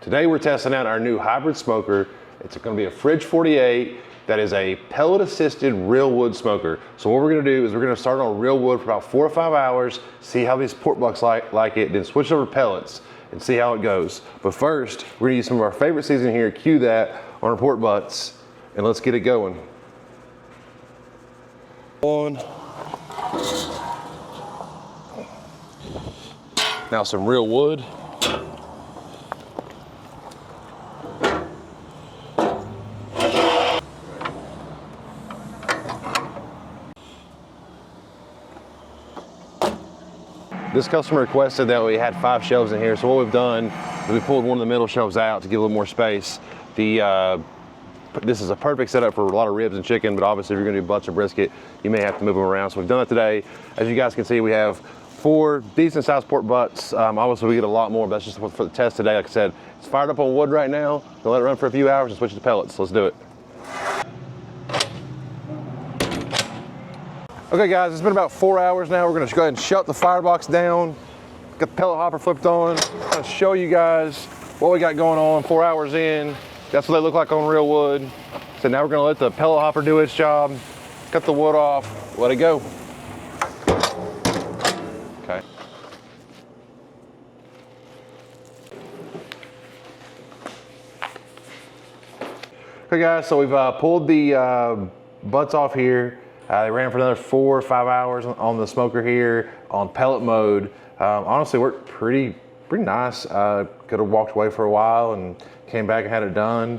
Today we're testing out our new hybrid smoker. It's going to be a Fridge 48 that is a pellet assisted real wood smoker. So what we're going to do is we're going to start on real wood for about 4 or 5 hours, see how these pork bucks like it, then switch over to pellets and see how it goes. But first, we're going to use some of our favorite seasoning here, cue that on our pork butts, and let's get it going. Now some real wood. This customer requested that we had 5 shelves in here, so what we've done is we pulled one of the middle shelves out to give a little more space. This is a perfect setup for a lot of ribs and chicken, but obviously if you're gonna do butts or brisket, you may have to move them around. So we've done that today. As you guys can see, we have 4 decent sized pork butts. Obviously we get a lot more, but that's just for the test today. Like I said, it's fired up on wood right now. Gonna let it run for a few hours and switch to pellets. Let's do it. Okay guys, it's been about 4 hours now. We're gonna go ahead and shut the firebox down. Got the pellet hopper flipped on. I'm gonna show you guys what we got going on 4 hours in. That's what they look like on real wood. So now we're gonna let the pellet hopper do its job. Cut the wood off, let it go. Okay. Okay guys, so we've pulled the butts off here. They ran for another 4 or 5 hours on the smoker here on pellet mode. Honestly, worked pretty nice. Could have walked away for a while and came back and had it done.